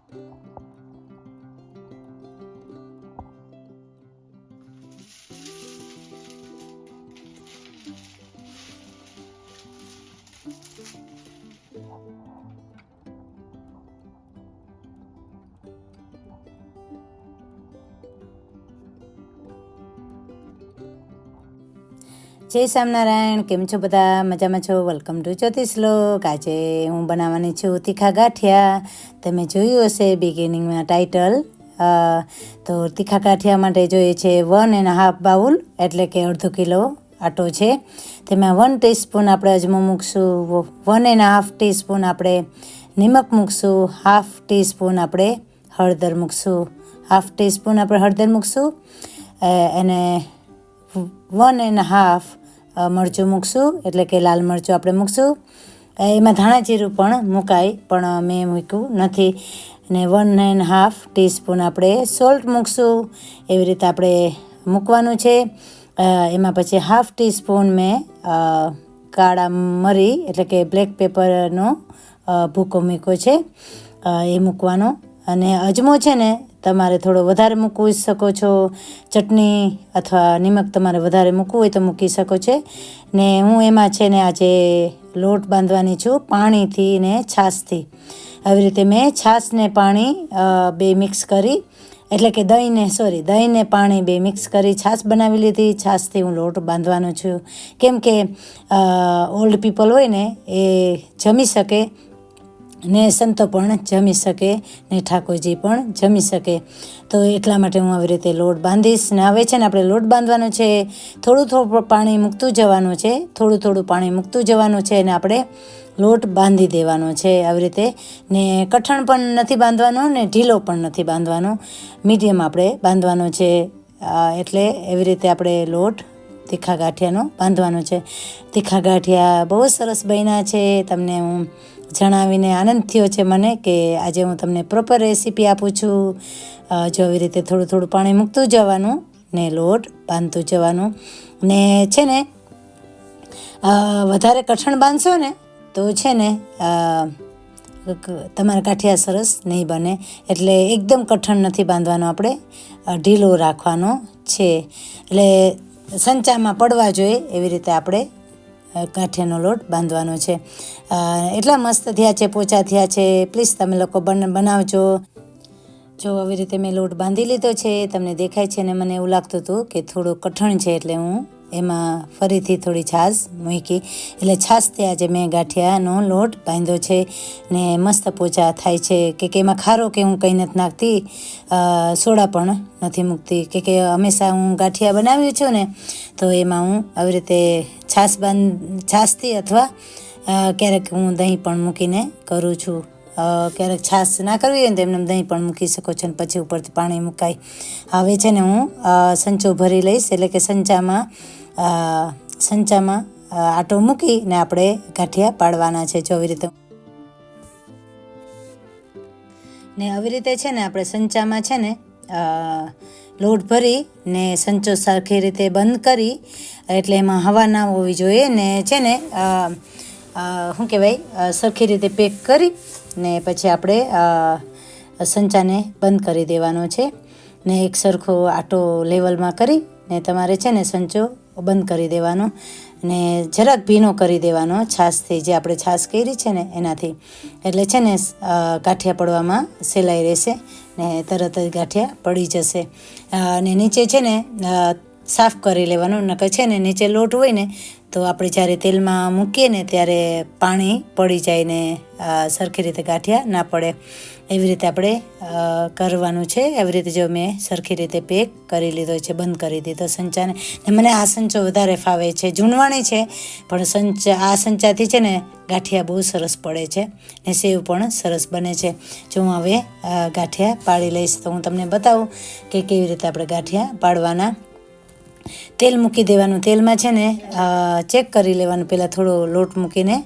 જય સ્વામિનારાયણ, કેમ છો બધા? મજામાં છો? વેલકમ ટુ જ્યોતિષ લોક. આજે હું બનાવવાની છું તીખા ગાંઠિયા. તમે જોયું હશે બિગિનિંગમાં ટાઇટલ. તો તીખા ગાંઠિયા માટે જોઈએ છે 1.5 બાઉલ, એટલે કે અડધો કિલો આટો છે. તેમાં 1 ટીસ્પૂન આપણે અજમો મૂકશું, 1.5 ટીસ્પૂન આપણે નિમક મૂકશું, 1/2 ટીસ્પૂન આપણે હળદર મૂકશું, 1/2 ટીસ્પૂન આપણે હળદર મૂકશું, અને 1.5 મરચું મૂકશું, એટલે કે લાલ મરચું આપણે મૂકશું. એમાં ધાણા જીરું પણ મુકાય, પણ મેં મૂક્યું નથી. અને 1.5 ટીસ્પૂન આપણે સોલ્ટ મૂકશું. એવી રીતે આપણે મૂકવાનું છે. એમાં પછી 1/2 ટીસ્પૂન મેં કાળા મરી, એટલે કે બ્લેક પેપરનો ભૂકો મૂક્યો છે, એ મૂકવાનો. અને અજમો છે ને તમારે થોડો વધારે મૂકવી શકો છો. ચટણી અથવા નિમક તમારે વધારે મૂકવું હોય તો મૂકી શકો છો. ને હું એમાં છે ને આજે લોટ બાંધવાની છું પાણીથી ને છાશથી. આવી રીતે મેં છાશ ને પાણી બે મિક્સ કરી, એટલે કે દહીં ને પાણી બે મિક્સ કરી છાશ બનાવી લીધી. છાશથી હું લોટ બાંધવાનો છું, કેમ કે ઓલ્ડ પીપલ હોય ને એ જમી શકે, ને સંતો પણ જમી શકે, ને ઠાકોરજી પણ જમી શકે. તો એટલા માટે હું આવી રીતે લોટ બાંધીશ. ને હવે છે ને આપણે લોટ બાંધવાનો છે, થોડું પાણી મૂકતું જવાનું છે, થોડું પાણી મૂકતું જવાનું છે, અને આપણે લોટ બાંધી દેવાનો છે આવી રીતે. ને કઠણ પણ નથી બાંધવાનો, ને ઢીલો પણ નથી બાંધવાનો, મીડિયમ આપણે બાંધવાનો છે. એટલે એવી રીતે આપણે લોટ તીખા ગાંઠિયાનો બાંધવાનો છે. તીખા ગાંઠિયા બહુ સરસ બન્યા છે. તમને હું જણાવીને આનંદ થયો છે મને કે આજે હું તમને પ્રોપર રેસીપી આપું છું. જો આવી રીતે થોડું પાણી મૂકતું જવાનું ને લોટ બાંધતું જવાનું. ને છે ને વધારે કઠણ બાંધશો ને તો છે ને તમારા ગાંઠિયા સરસ નહીં બને. એટલે એકદમ કઠણ નથી બાંધવાનો, આપણે ઢીલો રાખવાનો છે. એટલે સંચામાં પડવા જોઈએ એવી રીતે આપણે ગાંઠિયાનો લોટ બાંધવાનો છે. એટલા મસ્ત થયા છે, પોચા થયા છે. પ્લીઝ તમે લોકો બનાવજો. જો આવી રીતે મેં લોટ બાંધી લીધો છે, તમને દેખાય છે. ને મને એવું લાગતું હતું કે થોડું કઠણ છે, એટલે હું એમાં ફરીથી થોડી છાશ મૂકી. એટલે છાશથી આજે મેં ગાંઠિયાનો લોટ બાંધ્યો છે. ને મસ્ત પોચા થાય છે. કે એમાં ખારો કે હું કંઈ નથી નાખતી, સોડા પણ નથી મૂકતી. કે હંમેશા હું ગાંઠિયા બનાવ્યું છું ને તો એમાં હું આવી રીતે છાશથી અથવા ક્યારેક હું દહીં પણ મૂકીને કરું છું. ક્યારેક છાશ ના કરવી હોય ને તો એમને દહીં પણ મૂકી શકો છો, અને પછી ઉપરથી પાણી મુકાય. હવે છે ને હું સંચો ભરી લઈશ, એટલે કે સંચામાં આટો મૂકીને આપણે ગાંઠિયા પાડવાના છે. જો આવી રીતે ને આવી રીતે છે ને આપણે સંચામાં છે ને લોટ ભરી ને સંચો સરખી રીતે બંધ કરી, એટલે એમાં હવા ના હોવી જોઈએ. ને છે ને શું કહેવાય, સરખી રીતે પેક કરી ને પછી આપણે સંચાને બંધ કરી દેવાનો છે. ને એક સરખો આટો લેવલમાં કરી ને તમારે છે ને સંચો બંધ કરી દેવાનો, ને જરાક ભીનો કરી દેવાનો છાશથી, જે આપણે છાશ કરી છે ને એનાથી. એટલે છે ને ગાંઠિયા પડવામાં સહેલાઈ રહેશે, ને તરત જ ગાંઠિયા પડી જશે. અને નીચે છે ને સાફ કરી લેવાનું. નકર છે ને નીચે લોટ હોય ને તો આપણે જ્યારે તેલમાં મૂકીએ ને ત્યારે પાણી પડી જાય ને સરખી રીતે ગાંઠિયા ના પડે. એવી રીતે આપણે કરવાનું છે. એવી રીતે જો મેં સરખી રીતે પેક કરી લીધો છે, બંધ કરી દીધો સંચાને. ને મને આ સંચો વધારે ફાવે છે. જૂનવાણી છે પણ આ સંચાથી છે ને ગાંઠિયા બહુ સરસ પડે છે, ને સેવ પણ સરસ બને છે. જો હું હવે ગાંઠિયા પાડી લઈશ તો હું તમને બતાવું કે કેવી રીતે આપણે ગાંઠિયા પાડવાના. તેલ મૂકી દેવાનું. તેલમાં છે ને ચેક કરી લેવાનું, પહેલાં થોડો લોટ મૂકીને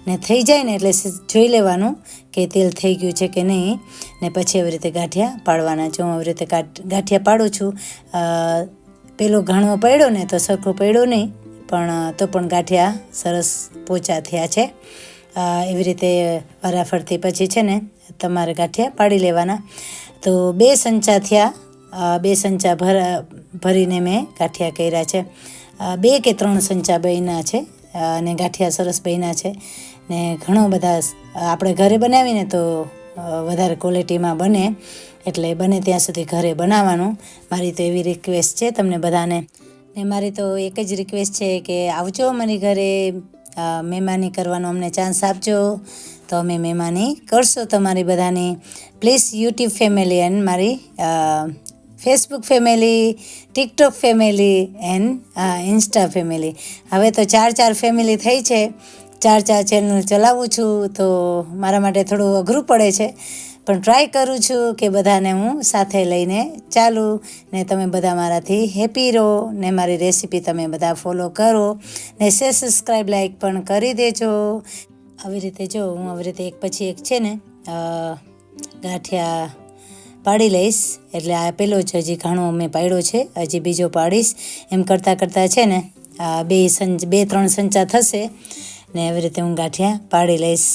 ને થઈ જાય ને એટલે જોઈ લેવાનું કે તેલ થઈ ગયું છે કે નહીં, ને પછી આવી રીતે ગાંઠિયા પાડવાના. જો હું આવી રીતે ગાંઠિયા પાડું છું. પેલો ઘાણો પડ્યો ને તો સરખો પડ્યો નહીં, પણ તો પણ ગાંઠિયા સરસ પોચા થયા છે. એવી રીતે વારાફરતી પછી છે ને તમારે ગાંઠિયા પાડી લેવાના. તો 2 સંચા થયા, 2 સંચા ભરીને મેં ગાંઠિયા કર્યા છે. 2 કે 3 સંચા બન્યા છે અને ગાંઠિયા સરસ બન્યા છે. ને ઘણો બધા આપણે ઘરે બનાવીને તો વધારે ક્વોલિટીમાં બને, એટલે બને ત્યાં સુધી ઘરે બનાવવાનું. મારી તો એવી રિક્વેસ્ટ છે તમને બધાને. ને મારી તો એક જ રિક્વેસ્ટ છે કે આવજો અમારી ઘરે, મહેમાની કરવાનો અમને ચાન્સ આપજો તો અમે મહેમાની કરશો તમારી બધાની. પ્લીઝ યુટ્યુબ ફેમિલી એન્ડ મારી Facebook family, TikTok family and Insta family. હવે તો 4 ફેમિલી થઈ છે. 4 ચેનલ ચલાવું છું તો મારા માટે થોડું અઘરું પડે છે, પણ ટ્રાય કરું છું કે બધાને હું સાથે લઈને ચાલું ને તમે બધા મારાથી હેપી રહો ને મારી રેસીપી તમે બધા ફોલો કરો ને શેર, સબસ્ક્રાઈબ, લાઈક પણ કરી દેજો. આવી રીતે જો હું આવી રીતે એક પછી એક છે ને ગાંઠિયા પાડી લઈશ. એટલે આ પહેલો જ હજી ઘણો મેં પાડ્યો છે, હજી બીજો પાડીશ. એમ કરતાં કરતાં છે ને 2-3 સંચા થશે ને આવી રીતે હું ગાંઠિયા પાડી લઈશ.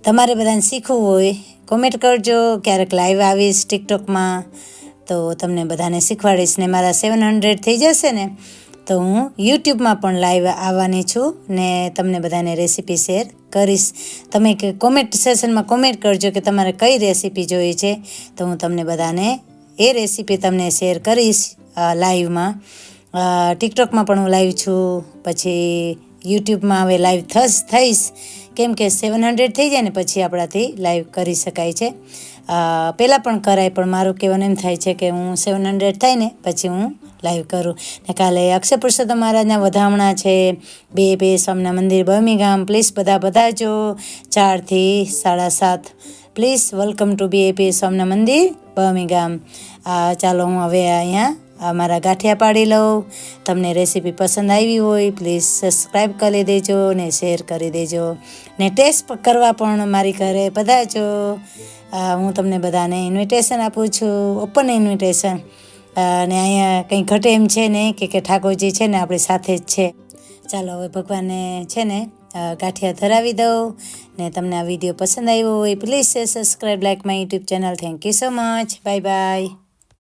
તમારે બધાને શીખવું હોય કોમેન્ટ કરજો. ક્યારેક લાઈવ આવીશ ટિકટોકમાં તો તમને બધાને શીખવાડીશ. ને મારા 700 થઈ જશે ને તો હું યુટ્યુબમાં પણ લાઈવ આવવાની છું ને તમને બધાને રેસીપી શેર કરીશ. તમે કોમેન્ટ સેશનમાં કોમેન્ટ કરજો કે તમારે કઈ રેસીપી જોઈએ છે, તો હું તમને બધાને એ રેસીપી તમને શેર કરીશ લાઈવમાં. ટિકટોકમાં પણ હું લાઈવ છું, પછી યુટ્યુબમાં હવે લાઈવ થઈશ, કેમ કે 700 થઈ જાય ને પછી આપણાથી લાઈવ કરી શકાય છે. પહેલાં પણ કરાય, પણ મારું કહેવાનું એમ થાય છે કે હું 700 થાય ને પછી હું લાઈવ કરું. ને કાલે અક્ષય પુરુષોત્તમ મહારાજના વધામણા છે, 2 સ્વામિના મંદિર બર્મિંગહામ. પ્લીઝ બધા જો 4 થી 7:30. પ્લીઝ વેલકમ ટુ BAP સ્વામિના મંદિર બર્મિંગહામ. ચાલો હું હવે અહીંયા મારા ગાંઠિયા પાડી લઉં. તમને રેસીપી પસંદ આવી હોય પ્લીઝ સબસ્ક્રાઈબ કરી દેજો ને શેર કરી દેજો ને ટેસ્ટ કરવા પણ મારી ઘરે પધારજો. હું તમને બધાને ઇન્વિટેશન આપું છું, ઓપન ઇન્વિટેશન. ને અહીંયા કંઈ ઘટે એમ છે ને કે ઠાકોરજી છે ને આપણી સાથે જ છે. ચાલો હવે ભગવાનને છે ને ગાંઠિયા ધરાવી દઉં. ને તમને આ વિડીયો પસંદ આવ્યો હોય please subscribe, like my YouTube channel. Thank you so much. Bye bye.